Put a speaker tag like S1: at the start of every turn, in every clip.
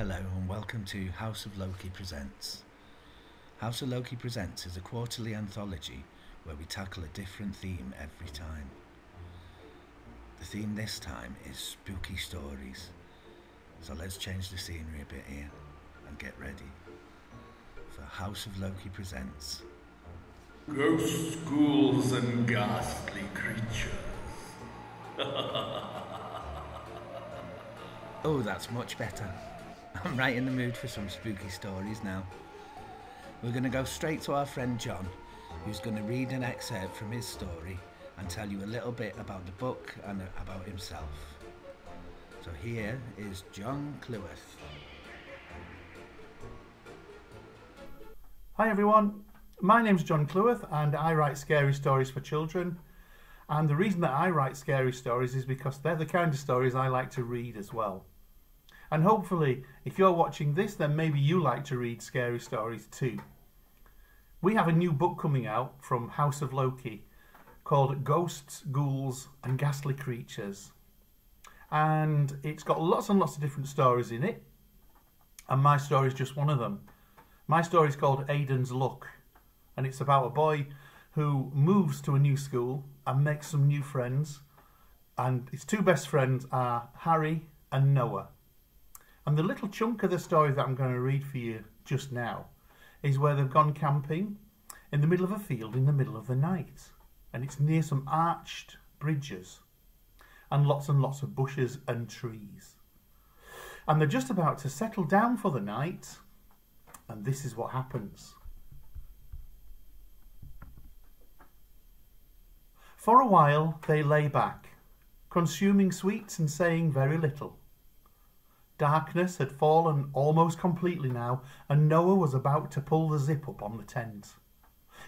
S1: Hello and welcome to House of Loki Presents. House of Loki Presents is a quarterly anthology where we tackle a different theme every time. The theme this time is spooky stories. So let's change the scenery a bit here and get ready for House of Loki Presents.
S2: Ghosts, ghouls, and ghastly creatures.
S1: Oh, that's much better. I'm right in the mood for some spooky stories now. We're going to go straight to our friend John, who's going to read an excerpt from his story and tell you a little bit about the book and about himself. So here is John Clewarth.
S3: Hi everyone, my name's John Clewarth and I write scary stories for children. And the reason that I write scary stories is because they're the kind of stories I like to read as well. And hopefully, if you're watching this, then maybe you like to read scary stories too. We have a new book coming out from House of Loki called Ghosts, Ghouls, and Ghastly Creatures. And it's got lots and lots of different stories in it. And my story is just one of them. My story is called Aidens Look. And it's about a boy who moves to a new school and makes some new friends. And his two best friends are Harry and Noah. And the little chunk of the story that I'm going to read for you just now is where they've gone camping in the middle of a field in the middle of the night. And it's near some arched bridges and lots of bushes and trees. And they're just about to settle down for the night. And this is what happens. For a while they lay back, consuming sweets and saying very little. Darkness had fallen almost completely now, and Noah was about to pull the zip up on the tent,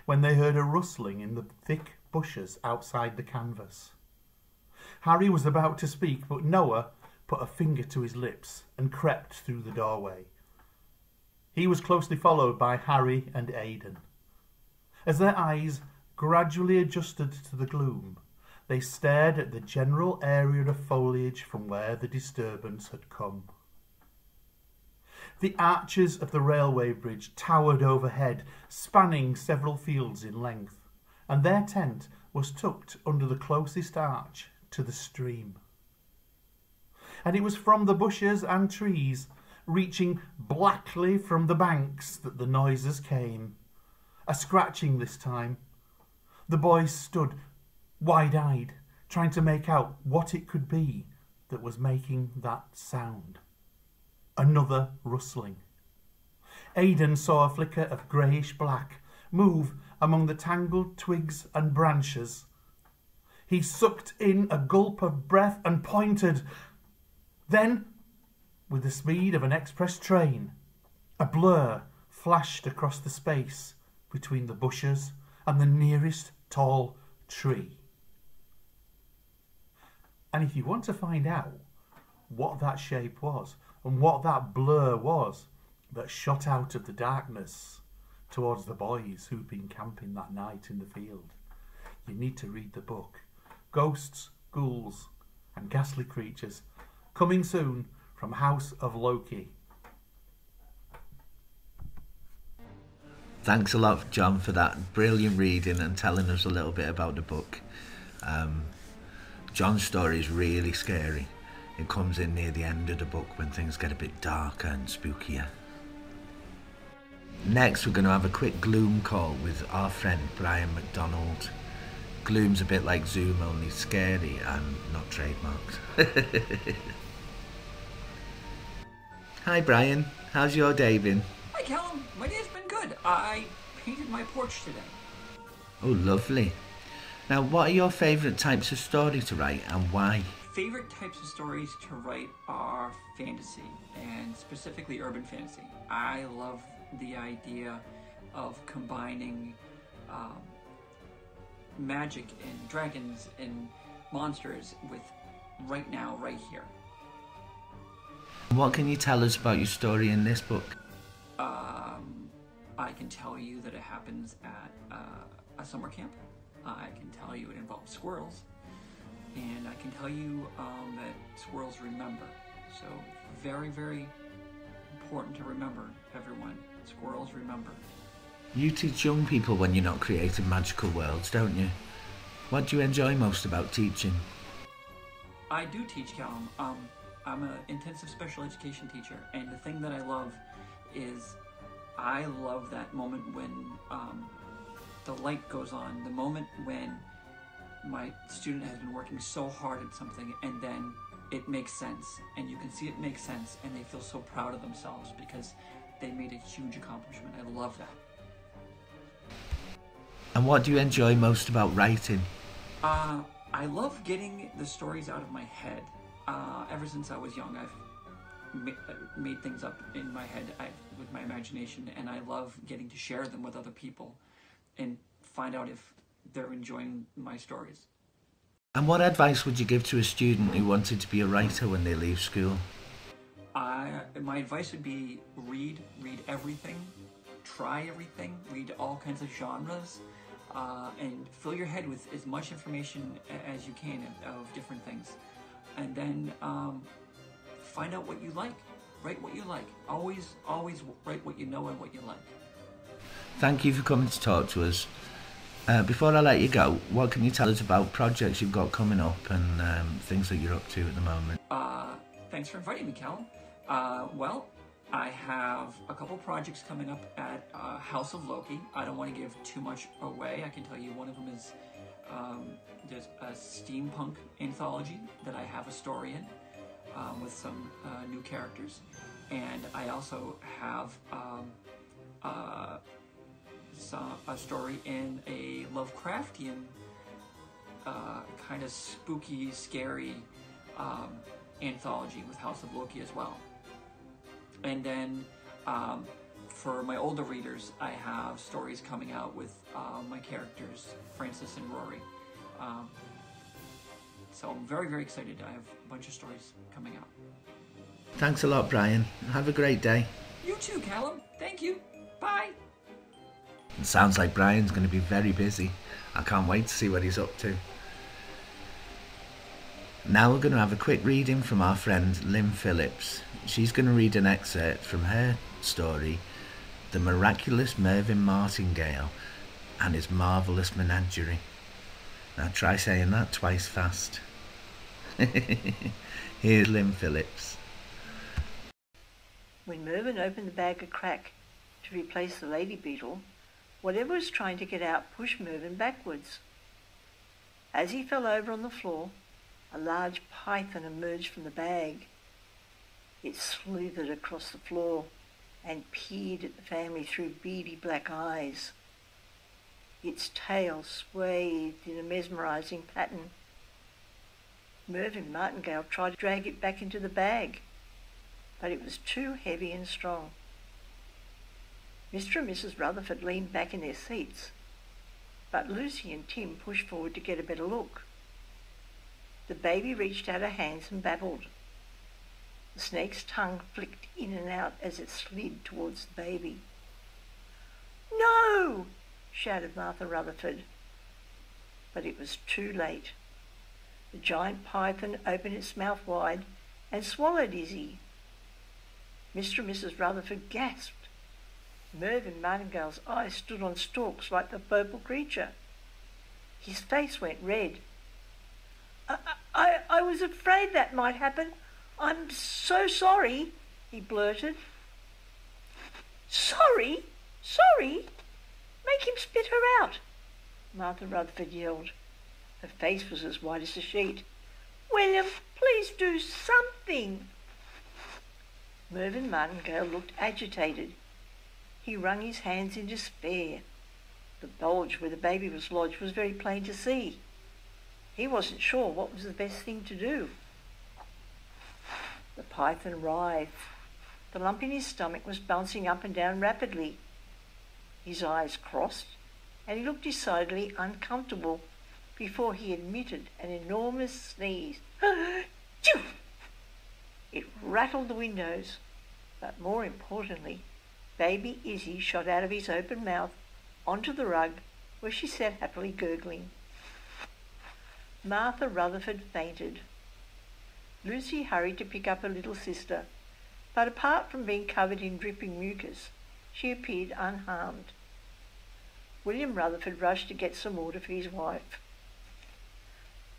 S3: when they heard a rustling in the thick bushes outside the canvas. Harry was about to speak, but Noah put a finger to his lips and crept through the doorway. He was closely followed by Harry and Aiden. As their eyes gradually adjusted to the gloom, they stared at the general area of foliage from where the disturbance had come. The arches of the railway bridge towered overhead, spanning several fields in length, and their tent was tucked under the closest arch to the stream. And it was from the bushes and trees, reaching blackly from the banks, that the noises came. A scratching this time. The boys stood, wide-eyed, trying to make out what it could be that was making that sound. Another rustling. Aiden saw a flicker of greyish-black move among the tangled twigs and branches. He sucked in a gulp of breath and pointed. Then, with the speed of an express train, a blur flashed across the space between the bushes and the nearest tall tree. And if you want to find out what that shape was and what that blur was that shot out of the darkness towards the boys who'd been camping that night in the field, you need to read the book Ghosts, Ghouls, and Ghastly Creatures, coming soon from House of Loki.
S1: Thanks a lot, John, for that brilliant reading and telling us a little bit about the book. John's story is really scary. It comes in near the end of the book when things get a bit darker and spookier. Next, we're going to have a quick gloom call with our friend Brian MacDonald. Gloom's a bit like Zoom, only scary and not trademarked. Hi Brian, how's your day been?
S4: Hi Callum, my day's been good. I painted my porch today.
S1: Oh, lovely. Now, what are your favourite types of story to write and why?
S4: Favorite types of stories to write are fantasy, and specifically urban fantasy. I love the idea of combining magic and dragons and monsters with right now, right here.
S1: What can you tell us about your story in this book?
S4: I can tell you that it happens at a summer camp. I can tell you it involves squirrels. And I can tell you that squirrels remember. So very, very important to remember, everyone. Squirrels remember.
S1: You teach young people when you're not creating magical worlds, don't you? What do you enjoy most about teaching?
S4: I do teach, Callum. I'm an intensive special education teacher, and the thing that I love is I love that moment when the light goes on, the moment when my student has been working so hard at something and then it makes sense, and you can see it makes sense, and they feel so proud of themselves because they made a huge accomplishment. I love that.
S1: And what do you enjoy most about writing?
S4: I love getting the stories out of my head. Ever since I was young, I've made things up in my head with my imagination, and I love getting to share them with other people and find out if they're enjoying my stories.
S1: And what advice would you give to a student who wanted to be a writer when they leave school?
S4: My advice would be read everything, try everything, read all kinds of genres, and fill your head with as much information as you can of different things. And then find out what you like. Write what you like. Always write what you know and what you like.
S1: Thank you for coming to talk to us. Before I let you go, what can you tell us about projects you've got coming up and things that you're up to at the moment?
S4: Thanks for inviting me, Callum. Well, I have a couple projects coming up at House of Loki. I don't want to give too much away. I can tell you one of them is there's a steampunk anthology that I have a story in with some new characters. And I also have a story in a Lovecraftian kind of spooky, scary anthology with House of Loki as well. And then for my older readers, I have stories coming out with my characters, Francis and Rory. So I'm very, very excited. I have a bunch of stories coming out.
S1: Thanks a lot, Brian. Have a great day.
S4: You too, Callum. Thank you. Bye.
S1: It sounds like Brian's going to be very busy. I can't wait to see what he's up to. Now we're going to have a quick reading from our friend Lynne Phillips. She's going to read an excerpt from her story, The Miraculous Mervyn Martingale and His Marvellous Menagerie. Now try saying that twice fast. Here's Lynne Phillips.
S5: When Mervyn opened the bag a crack to replace the lady beetle, whatever was trying to get out pushed Mervyn backwards. As he fell over on the floor, a large python emerged from the bag. It slithered across the floor and peered at the family through beady black eyes. Its tail swayed in a mesmerizing pattern. Mervyn Martingale tried to drag it back into the bag, but it was too heavy and strong. Mr. and Mrs. Rutherford leaned back in their seats, but Lucy and Tim pushed forward to get a better look. The baby reached out her hands and babbled. The snake's tongue flicked in and out as it slid towards the baby. "No!" shouted Martha Rutherford. But it was too late. The giant python opened its mouth wide and swallowed Izzy. Mr. and Mrs. Rutherford gasped. Mervyn Martingale's eyes stood on stalks like the purple creature. His face went red. I was afraid that might happen. I'm so sorry," he blurted. Sorry? Make him spit her out," Martha Rutherford yelled. Her face was as white as a sheet. "William, please do something." Mervyn Martingale looked agitated. He wrung his hands in despair. The bulge where the baby was lodged was very plain to see. He wasn't sure what was the best thing to do. The python writhed. The lump in his stomach was bouncing up and down rapidly. His eyes crossed, and he looked decidedly uncomfortable before he emitted an enormous sneeze. It rattled the windows, but more importantly, baby Izzy shot out of his open mouth onto the rug, where she sat happily gurgling. Martha Rutherford fainted. Lucy hurried to pick up her little sister, but apart from being covered in dripping mucus, she appeared unharmed. William Rutherford rushed to get some water for his wife.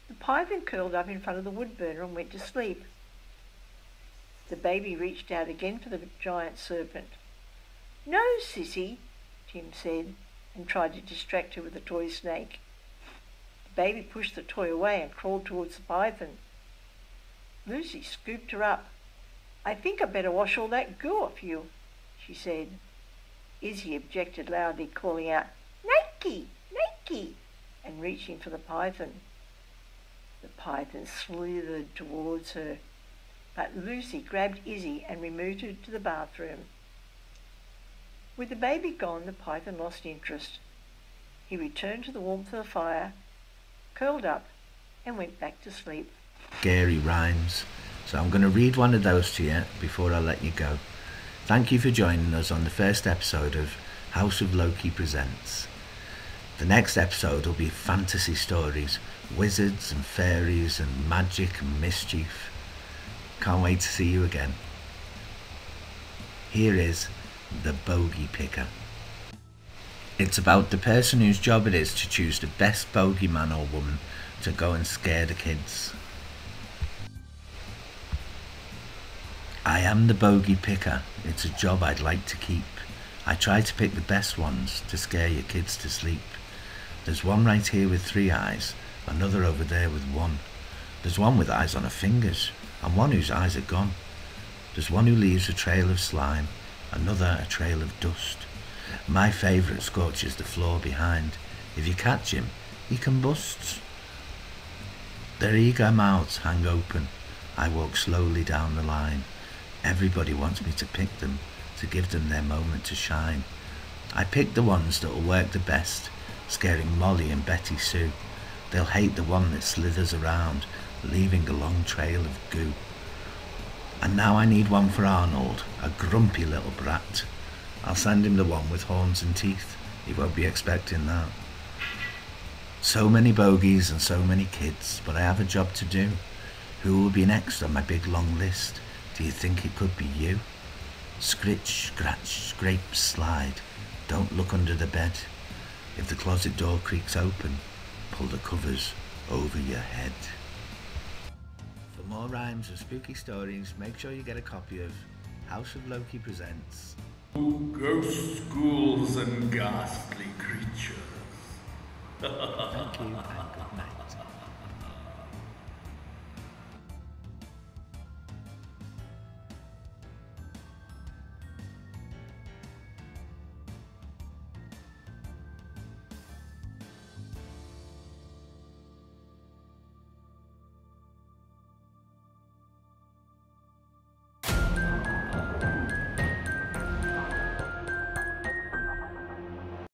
S5: The python curled up in front of the wood burner and went to sleep. The baby reached out again for the giant serpent. "No, Sissy," Tim said, and tried to distract her with a toy snake. The baby pushed the toy away and crawled towards the python. Lucy scooped her up. "I think I'd better wash all that goo off you," she said. Izzy objected loudly, calling out, "Nakey, nakey," and reaching for the python. The python slithered towards her, but Lucy grabbed Izzy and removed her to the bathroom. With the baby gone, the python lost interest. He returned to the warmth of the fire, curled up, and went back to sleep.
S1: Scary rhymes. So I'm going to read one of those to you before I let you go. Thank you for joining us on the first episode of House of Loki Presents. The next episode will be fantasy stories, wizards and fairies and magic and mischief. Can't wait to see you again. Here is The Bogey Picker. It's about the person whose job it is to choose the best bogeyman or woman to go and scare the kids. I am the bogey picker. It's a job I'd like to keep. I try to pick the best ones to scare your kids to sleep. There's one right here with 3 eyes, another over there with 1. There's one with eyes on her fingers, and one whose eyes are gone. There's one who leaves a trail of slime, another a trail of dust. My favourite scorches the floor behind. If you catch him, he combusts. Their eager mouths hang open. I walk slowly down the line. Everybody wants me to pick them, to give them their moment to shine. I pick the ones that will work the best, scaring Molly and Betty Sue. They'll hate the one that slithers around, leaving a long trail of goo. And now I need one for Arnold, a grumpy little brat. I'll send him the one with horns and teeth. He won't be expecting that. So many bogies and so many kids, but I have a job to do. Who will be next on my big long list? Do you think it could be you? Scritch, scratch, scrape, slide. Don't look under the bed. If the closet door creaks open, pull the covers over your head. For more rhymes and spooky stories, make sure you get a copy of House of Loki Presents
S2: Ghosts, ghouls, and ghastly creatures.
S1: Thank you and good night.